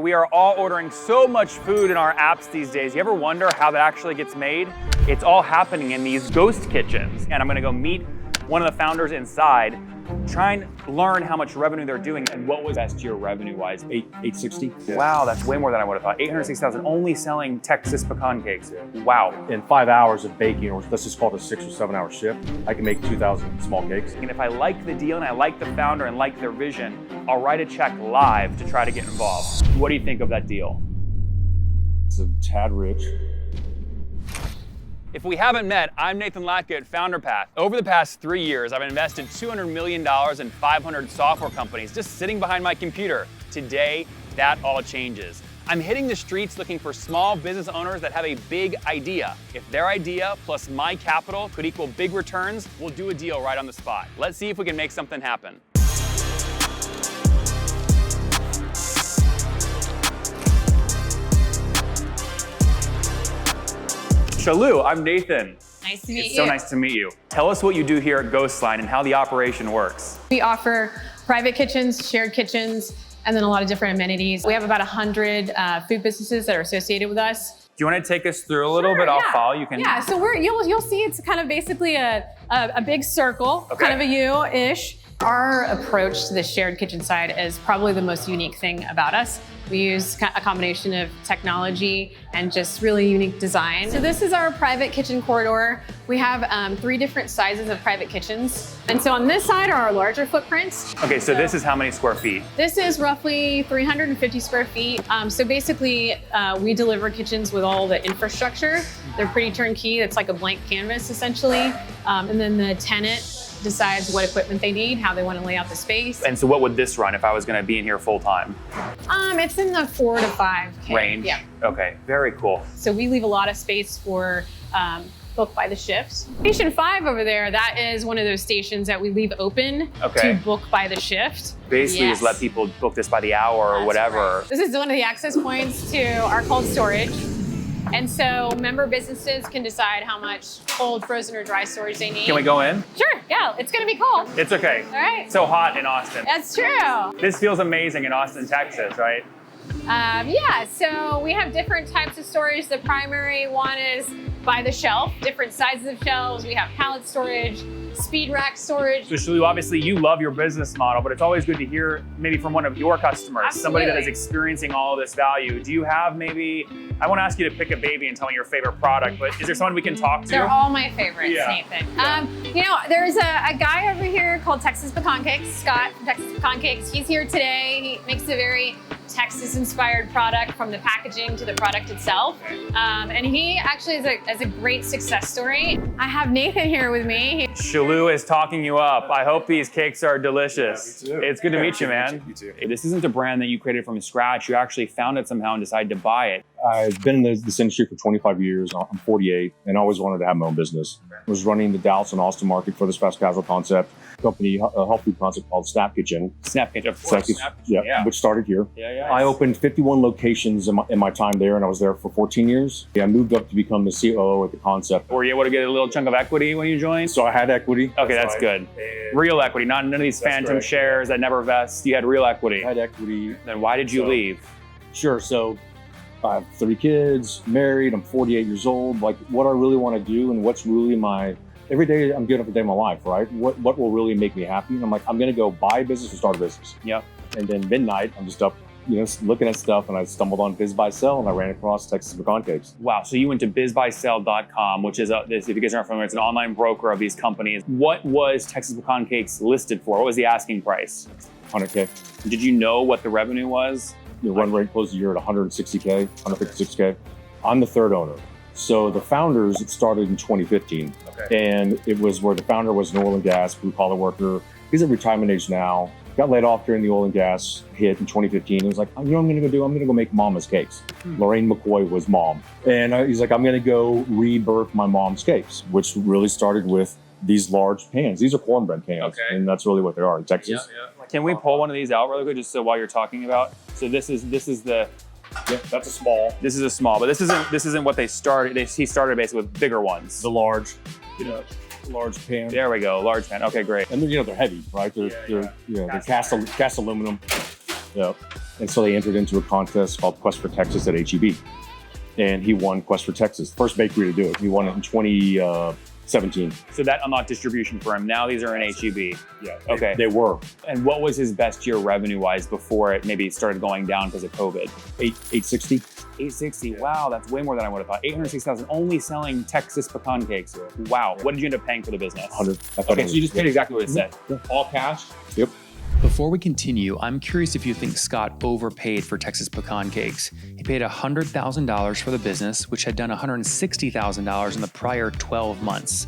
We are all ordering so much food in our apps these days. You ever wonder how that actually gets made? It's all happening in these ghost kitchens. And I'm gonna go meet one of the founders inside, try and learn how much revenue they're doing. And what was last year revenue-wise? 860. Wow, that's way more than I would have thought. 860,000 only selling Texas Pecan Cakes. Wow. In 5 hours of baking, or let's just call it a 6 or 7 hour shift, I can make 2,000 small cakes. And if I like the deal and I like the founder and like their vision, I'll write a check live to try to get involved. What do you think of that deal? It's a tad rich. If we haven't met, I'm Nathan Latka at Founder Path. Over the past 3 years, I've invested $200 million in 500 software companies just sitting behind my computer. Today, that all changes. I'm hitting the streets looking for small business owners that have a big idea. If their idea plus my capital could equal big returns, we'll do a deal right on the spot. Let's see if we can make something happen. Shalou, I'm Nathan. Nice to meet you. It's so nice to meet you. Tell us what you do here at Ghostline and how the operation works. We offer private kitchens, shared kitchens, and then a lot of different amenities. We have about 100 food businesses that are associated with us. Do you want to take us through a little bit? I'll follow. You can. Yeah, so you'll see it's kind of basically a big circle, kind of a U-ish. Our approach to the shared kitchen side is probably the most unique thing about us. We use a combination of technology and just really unique design. So this is our private kitchen corridor. We have 3 different sizes of private kitchens. And so on this side are our larger footprints. Okay, so this is how many square feet? This is roughly 350 square feet. So basically, we deliver kitchens with all the infrastructure. They're pretty turnkey. It's like a blank canvas, essentially. And then the tenant decides what equipment they need, how they want to lay out the space. And so what would this run if I was going to be in here full time? It's in the 4 to 5K range. Yeah. Okay, very cool. So we leave a lot of space for book by the shift. Station 5 over there, that is one of those stations that we leave open to book by the shift. Basically, just let people book this by the hour or whatever. Right. This is one of the access points to our cold storage. And so member businesses can decide how much cold, frozen, or dry storage they need. Can we go in? Sure, yeah, it's gonna be cold. It's okay. All right. It's so hot in Austin. That's true. This feels amazing in Austin, Texas, right? Yeah, so we have different types of storage. The primary one is by the shelf, different sizes of shelves. We have pallet storage, speed rack storage. So Shalou, obviously you love your business model, but it's always good to hear maybe from one of your customers, somebody that is experiencing all of this value. Do you have maybe, I won't ask you to pick a baby and tell me your favorite product, but is there someone we can talk to? They're all my favorites, Nathan. You know, there's a guy over here called Texas Pecan Cakes, Scott from Texas Pecan Cakes. He's here today. He makes a very Texas-inspired product from the packaging to the product itself. And he actually is a great success story. I have Nathan here with me. Shalou is talking you up. I hope these cakes are delicious. Yeah, me too. It's good to meet you, man. You too. This isn't a brand that you created from scratch. You actually found it somehow and decided to buy it. I've been in this industry for 25 years. I'm 48 and always wanted to have my own business. I was running the Dallas and Austin market for this fast casual concept. Company, a health food concept called Snap Kitchen. Snap Kitchen, of course. Yeah, which started here. Yeah. I opened 51 locations in my time there, and I was there for 14 years. I moved up to become the COO at the concept. Were you able to get a little chunk of equity when you joined? So I had equity. Okay, that's good. Real equity, none of these phantom shares that never vest. You had real equity. I had equity. Then why did you leave? Sure. So I have 3 kids, married. I'm 48 years old. Like, what I really want to do and what's really my every day I'm getting up a day of my life, right? What will really make me happy? And I'm like, I'm going to go buy a business or start a business. Yep. And then midnight, I'm just up, looking at stuff, and I stumbled on Biz Buy Sell, and I ran across Texas Pecan Cakes. Wow. So you went to bizbuysell.com, which is, if you guys aren't familiar, it's an online broker of these companies. What was Texas Pecan Cakes listed for? What was the asking price? 100K. Did you know what the revenue was? The run rate closed the year at 160K, 156K. I'm the 3rd owner. So the founders, it started in 2015. And it was where the founder was an oil and gas blue collar worker. He's at retirement age now. Got laid off during the oil and gas hit in 2015. He was like, I'm going to go make mama's cakes. Lorraine McCoy was mom. And he's like, I'm going to go rebirth my mom's cakes, which really started with these large pans. These are cornbread cans. And that's really what they are in Texas. Can we pull one of these out really quick, just so while you're talking about? So this is the. Yeah, that's a small. This is a small, but this isn't what they started. He started basically with bigger ones. The large, large pan. There we go, large pan. Okay, great. And they're heavy, right? They're cast aluminum. Yeah. And so they entered into a contest called Quest for Texas at HEB. And he won Quest for Texas, first bakery to do it. He won it in 2017. So that unlocked distribution for him. Now these are in HEB. Yeah. Okay. They were. And what was his best year revenue-wise before it maybe started going down because of COVID? 860. 860. Wow, that's way more than I would have thought. 860,000 only selling Texas pecan cakes. Wow. What did you end up paying for the business? 100. Okay, so you just paid exactly what it said. Yeah. All cash? Yep. Before we continue, I'm curious if you think Scott overpaid for Texas Pecan Cakes. He paid $100,000 for the business, which had done $160,000 in the prior 12 months.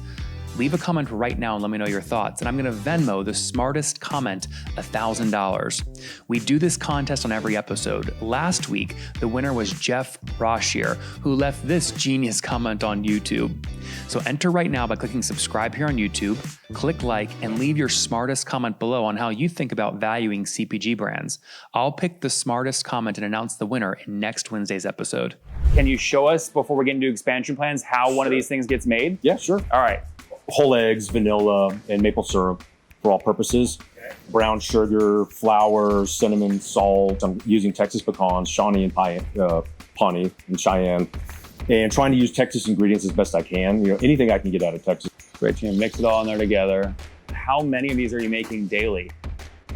Leave a comment right now and let me know your thoughts, and I'm gonna Venmo the smartest comment $1,000. We do this contest on every episode. Last week, the winner was Jeff Brashear, who left this genius comment on YouTube. So enter right now by clicking subscribe here on YouTube, click like, and leave your smartest comment below on how you think about valuing CPG brands. I'll pick the smartest comment and announce the winner in next Wednesday's episode. Can you show us, before we get into expansion plans, how one of these things gets made? Yeah, sure. All right. Whole eggs, vanilla, and maple syrup for all purposes. Brown sugar, flour, cinnamon, salt. I'm using Texas pecans, Shawnee and Pawnee and Cheyenne, and trying to use Texas ingredients as best I can. You know, anything I can get out of Texas. Great, you mix it all in there together. How many of these are you making daily?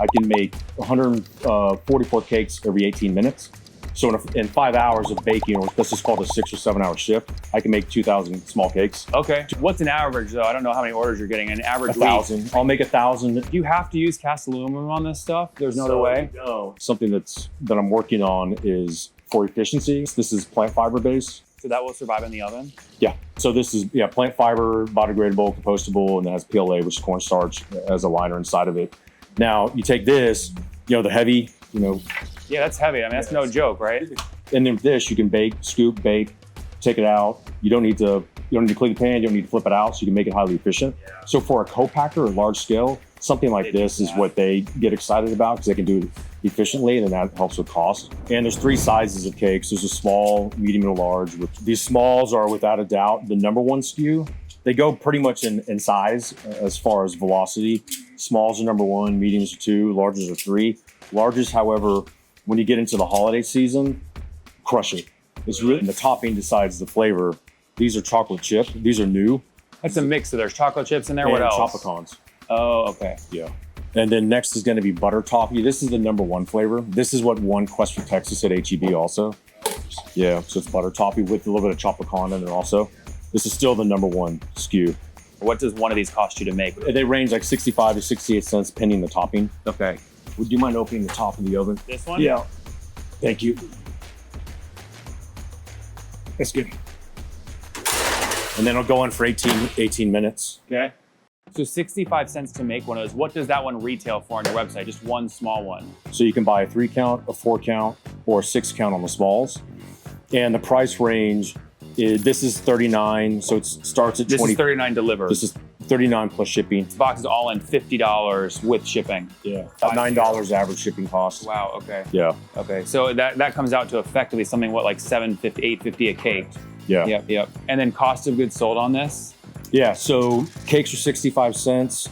I can make 144 cakes every 18 minutes. So in 5 hours of baking, or let's just call it a 6 or 7 hour shift, I can make 2,000 small cakes. Okay. What's an average though? I don't know how many orders you're getting. An average 1,000. I'll make 1,000. Do you have to use cast aluminum on this stuff? There's no other way? No. Something that I'm working on is for efficiency. This is plant fiber based. So that will survive in the oven? Yeah. So this is plant fiber, biodegradable, compostable, and it has PLA, which is cornstarch, as a liner inside of it. Now you take this, the heavy, Yeah, that's heavy. I mean, that's no joke, right? And then with this, you can bake, scoop, bake, take it out. You don't need to clean the pan. You don't need to flip it out, so you can make it highly efficient. Yeah. So for a co-packer or large scale, something like this is what they get excited about because they can do it efficiently, and then that helps with cost. And there's 3 sizes of cakes. There's a small, medium, and a large. These smalls are without a doubt the number 1 SKU. They go pretty much in size as far as velocity. Smalls are number 1, mediums are 2, larges are 3. Larges, however, when you get into the holiday season, crush it. It's really, and the topping decides the flavor. These are chocolate chip. These are new. That's a mix. So there's chocolate chips in there. And what else? Chopicons. Oh, okay. Yeah. And then next is going to be butter toffee. This is the number 1 flavor. This is what won Quest for Texas at HEB also. Yeah. So it's butter toffee with a little bit of chopicon in it also. This is still the number 1 SKU. What does one of these cost you to make? They range like 65 to 68 cents, pending the topping. Okay. Would you mind opening the top of the oven? This one? Yeah. Thank you. That's good. And then it'll go on for 18 minutes. Okay. So 65 cents to make one of those. What does that one retail for on your website? Just one small one. So you can buy a 3 count, a 4 count, or a 6 count on the smalls. And the price range this is $39, so it starts at 20. This is $39 delivered. This is $39 plus shipping. This box is all in $50 with shipping. Yeah, about $9 average shipping cost. Wow. Okay. Yeah. Okay. So that comes out to effectively something like $7.50, $8.50 a cake. Yeah. Yep. And then cost of goods sold on this. Yeah. So cakes are 65 cents.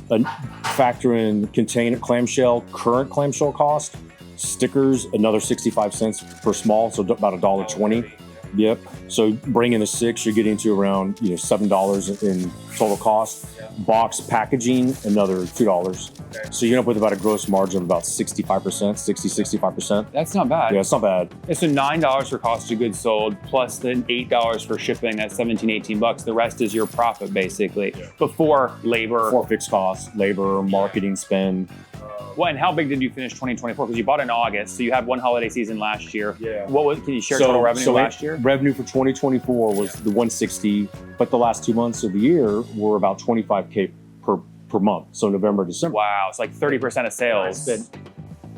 Factor in container clamshell, current clamshell cost. Stickers, another 65 cents per small, so about $1.20. Yep. So bringing the 6, you're getting to around $7 in total cost. Box packaging, another $2. Okay. So you end up with about a gross margin of about 65%. That's not bad. Yeah, it's not bad. It's $9 for cost of goods sold, plus then $8 for shipping. That's $17-18. The rest is your profit basically. Yeah. Before labor. Before fixed costs, labor, marketing spend. Well, and how big did you finish 2024? Because you bought in August, so you had one holiday season last year. Yeah. Can you share total revenue last year? Revenue for 2024 was the 160, but the last 2 months of the year were about 25K per month. So November, December. Wow, it's like 30% of sales. I spent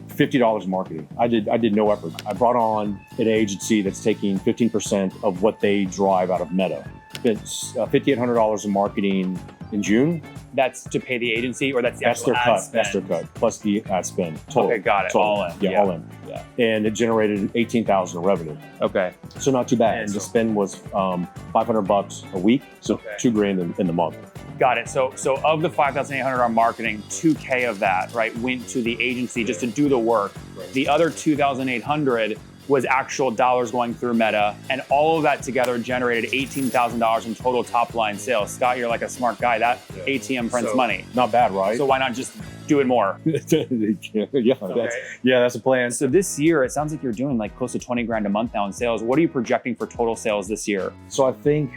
$50 in marketing. I did no effort. I brought on an agency that's taking 15% of what they drive out of Meta. spent $5,800 in marketing in June. That's to pay the agency, or that's the That's actual their ad cut. spend? That's their cut plus the ad spend. Total. Okay, got it. Total. All in. Yeah, all in. Yeah. And it generated $18,000 in revenue. Okay. So not too bad. And the spend was $500 a week, so Okay. $2,000 in the month. Got it. So of the $5,800 on marketing, $2K of that, right, went to the agency just to do the work. Right. The other $2,800 was actual dollars going through Meta, and all of that together generated $18,000 in total top line sales. Scott, you're like a smart guy. That ATM prints So, money. Not bad, right? So why not just do it more? That's a plan. So this year, it sounds like you're doing like close to 20 grand a month now in sales. What are you projecting for total sales this year? So I think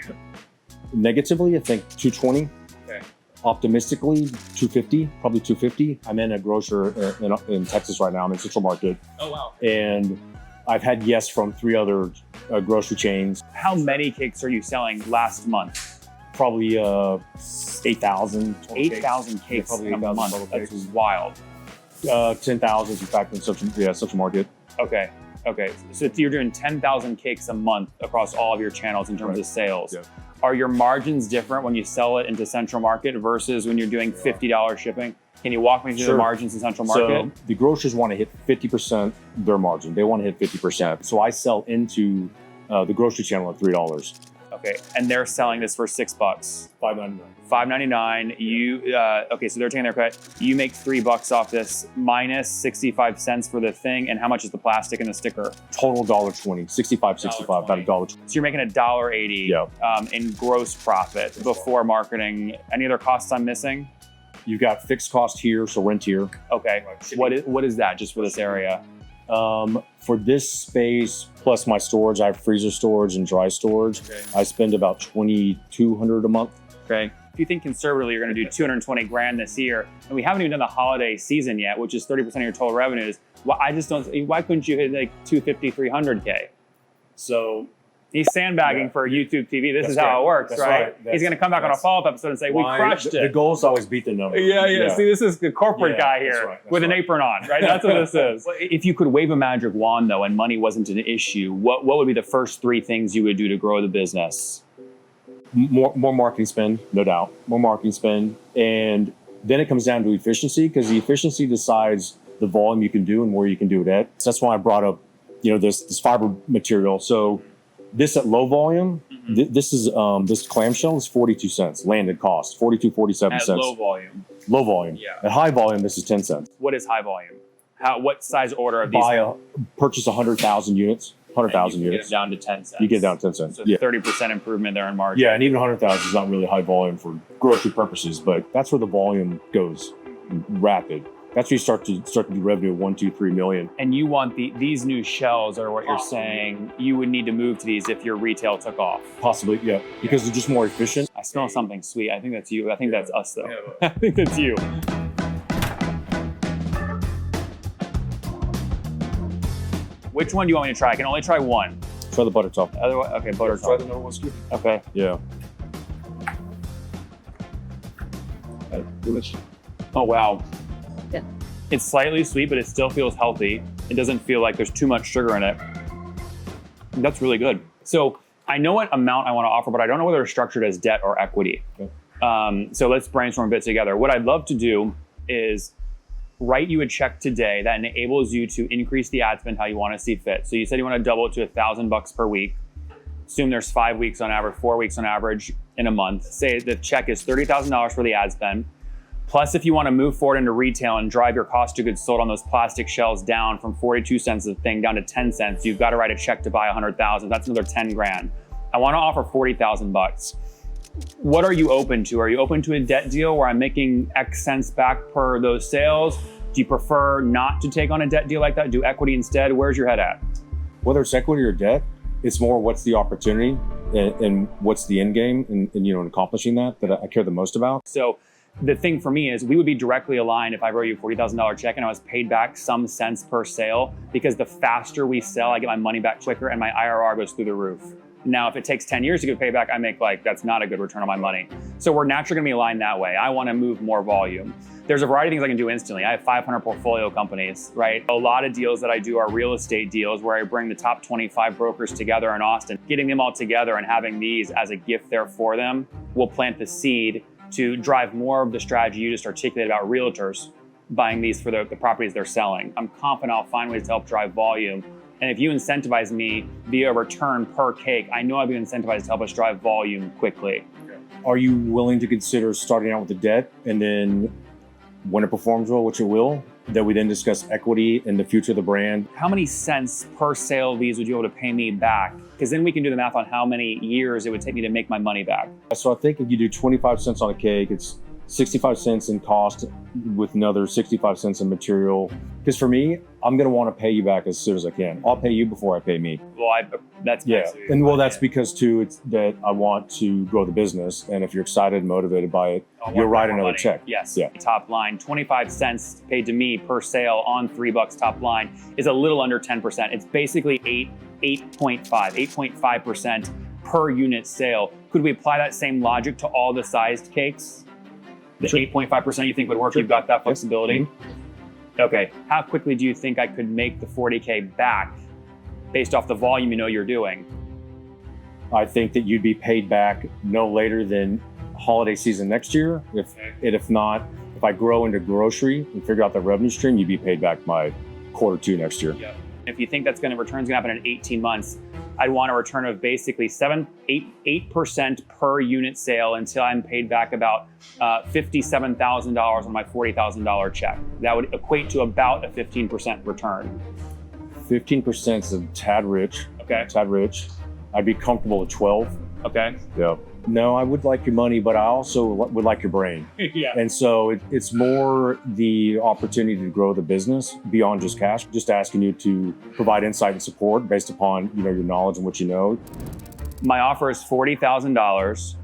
negatively, I think 220. Okay. Optimistically, 250, probably 250. I'm in a grocer in Texas right now. I'm in Central Market. Oh, wow. And I've had yes from 3 other grocery chains. How many cakes are you selling last month? Probably 8,000. 8,000 cakes Yeah, probably in a 8,000 month. total That's cakes. wild. 10,000 in fact in Central Market. Okay. So you're doing 10,000 cakes a month across all of your channels in terms Right. of sales. Yeah. Are your margins different when you sell it into Central Market versus when you're doing $50 shipping? Can you walk me through the Sure. margins in Central Market? So the grocers want to hit 50% their margin. They want to hit 50%. So I sell into the grocery channel at $3. Okay, and they're selling this for $6. $5.99. $5.99. You okay? So they're taking their cut. You make $3 off this, minus 65 cents for the thing. And how much is the plastic and the sticker? Total $1.20. 65, about $1.20. So you're making $1.80 Yeah. in gross profit before marketing. Any other costs I'm missing? You've got fixed cost here, so rent here. Okay. What is that just for this area? For this space, plus my storage, I have freezer storage and dry storage. Okay. I spend about $2,200 a month. Okay. If you think conservatively, you're going to do 220 grand this year, and we haven't even done the holiday season yet, which is 30% of your total revenues. Well, I just don't. Why couldn't you hit like 250, 300K? So He's sandbagging Yeah. for YouTube TV. This That's is how right. it works, That's right? right. He's going to come back on a follow-up episode and say, we crushed The it. goal is to always beat the number. Yeah. See, this is the corporate Yeah, guy that's here right, that's with an right. apron on, right? That's what this is. If you could wave a magic wand, though, and money wasn't an issue, what would be the first 3 things you would do to grow the business? More marketing spend, no doubt. More marketing spend. And then it comes down to efficiency, because the efficiency decides the volume you can do and where you can do it at. So that's why I brought up, this fiber material. So this at low volume, this is this clamshell is 42 cents landed cost, 42, 47 At cents. low volume. Low volume. Yeah. At high volume, this is 10 cents. What is high volume? What size order of these? Purchase 100,000 units, 100,000 You get units. it down to 10 cents. You get down 10 cents. So Yeah. 30% improvement there in margin. Yeah, and even 100,000 is not really high volume for grocery purposes, but that's where the volume goes rapid. That's where you start to do revenue of 1, 2, 3 million. And you want these new shells, or what you're saying, you would need to move to these if your retail took off. Possibly, yeah, because they're just more efficient. I smell something sweet. I think that's you. I think that's us, though. I think that's you. Which one do you want me to try? I can only try one. Try the butter top. Otherwise, okay, butter Try top. the number 1 scoop. Okay. Yeah. Oh, wow. Good. It's slightly sweet, but it still feels healthy. It doesn't feel like there's too much sugar in it. That's really good. So I know what amount I want to offer, but I don't know whether it's structured as debt or equity. Okay. So let's brainstorm a bit together. What I'd love to do is write you a check today that enables you to increase the ad spend how you want to see fit. So you said you want to double it to $1,000 per week. Assume there's 5 weeks on average, 4 weeks on average in a month. Say the check is $30,000 for the ad spend. Plus, if you want to move forward into retail and drive your cost of goods sold on those plastic shells down from 42 cents a thing down to 10 cents, you've got to write a check to buy 100,000. That's another 10 grand. I want to offer $40,000. What are you open to? Are you open to a debt deal where I'm making X cents back per those sales? Do you prefer not to take on a debt deal like that? Do equity instead? Where's your head at? Whether it's equity or debt, it's more what's the opportunity and what's the end game in accomplishing that I care the most about. So the thing for me is we would be directly aligned if I wrote you a $40,000 check and I was paid back some cents per sale, because the faster we sell, I get my money back quicker and my IRR goes through the roof. Now, if it takes 10 years to get payback, I make that's not a good return on my money. So we're naturally gonna be aligned that way. I wanna move more volume. There's a variety of things I can do instantly. I have 500 portfolio companies, right? A lot of deals that I do are real estate deals where I bring the top 25 brokers together in Austin. Getting them all together and having these as a gift there for them will plant the seed to drive more of the strategy you just articulated about realtors buying these for the properties they're selling. I'm confident I'll find ways to help drive volume. And if you incentivize me via return per cake, I know I'll be incentivized to help us drive volume quickly. Are you willing to consider starting out with the debt and then when it performs well, which it will, that we then discuss equity and the future of the brand? How many cents per sale of these would you be able to pay me back? Because then we can do the math on how many years it would take me to make my money back. So I think if you do 25 cents on a cake, it's 65 cents in cost with another 65 cents in material. Because for me, I'm going to want to pay you back as soon as I can. I'll pay you before I pay me. Well, that's and well, that's because too, it's that I want to grow the business. And if you're excited and motivated by it, you'll write another check. Yes. Yeah. Top line, 25 cents paid to me per sale on $3 top line is a little under 10%. It's basically 8.5% per unit sale. Could we apply that same logic to all the sized cakes? The 8.5% you think would work? Sure. You've got that flexibility? Mm-hmm. Okay. How quickly do you think I could make the 40K back based off the volume you know you're doing? I think that you'd be paid back no later than holiday season next year. If not, if I grow into grocery and figure out the revenue stream, you'd be paid back by Q2 next year. Yep. If you think that's return's gonna happen in 18 months, I'd want a return of basically 8% per unit sale until I'm paid back about $57,000 on my $40,000 check. That would equate to about a 15% return. 15% is a tad rich. Okay. Tad rich. I'd be comfortable at 12. Okay. Yeah. No, I would like your money, but I also would like your brain. Yeah. And so it's more the opportunity to grow the business beyond just cash. Just asking you to provide insight and support based upon your knowledge and what you know. My offer is $40,000.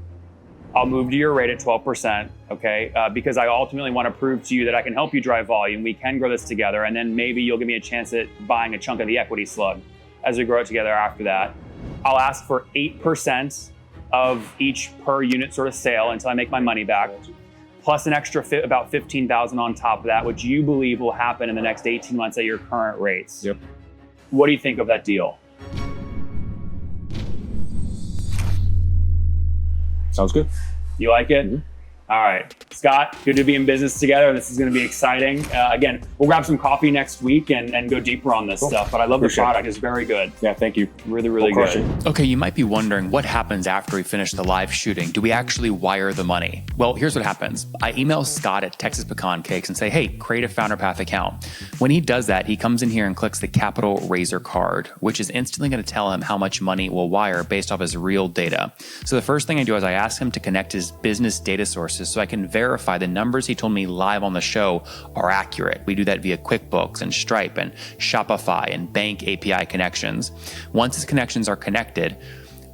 I'll move to your rate at 12%, okay? Because I ultimately want to prove to you that I can help you drive volume. We can grow this together, and then maybe you'll give me a chance at buying a chunk of the equity slug as we grow it together after that. I'll ask for 8% of each per unit sort of sale until I make my money back, plus an extra about $15,000 on top of that, which you believe will happen in the next 18 months at your current rates. Yep. What do you think of that deal? Sounds good. You like it? Mm-hmm. All right, Scott, good to be in business together. This is going to be exciting. Again, we'll grab some coffee next week and go deeper on this stuff, but I love the product. It's very good. Yeah, thank you. Really, really good. Okay, you might be wondering what happens after we finish the live shooting. Do we actually wire the money? Well, here's what happens. I email Scott at Texas Pecan Cakes and say, hey, create a Founder Path account. When he does that, he comes in here and clicks the Capital Razor card, which is instantly going to tell him how much money will wire based off his real data. So the first thing I do is I ask him to connect his business data sources so I can verify the numbers he told me live on the show are accurate. We do that via QuickBooks and Stripe and Shopify and bank API connections. Once his connections are connected,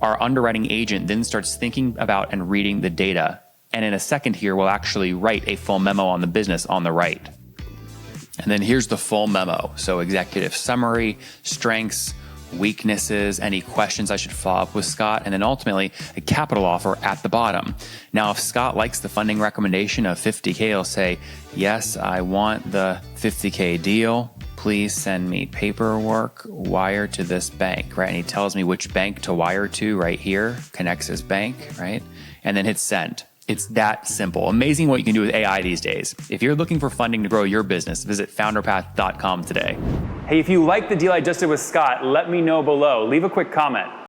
our underwriting agent then starts thinking about and reading the data. And in a second here, we'll actually write a full memo on the business on the right. And then here's the full memo. So executive summary, strengths, weaknesses, any questions I should follow up with Scott, and then ultimately a capital offer at the bottom. Now, if Scott likes the funding recommendation of $50K, he'll say, yes, I want the $50K deal. Please send me paperwork, wire to this bank, right? And he tells me which bank to wire to right here, connects his bank, right? And then hit send. It's that simple. Amazing what you can do with AI these days. If you're looking for funding to grow your business, visit founderpath.com today. Hey, if you like the deal I just did with Scott, let me know below. Leave a quick comment.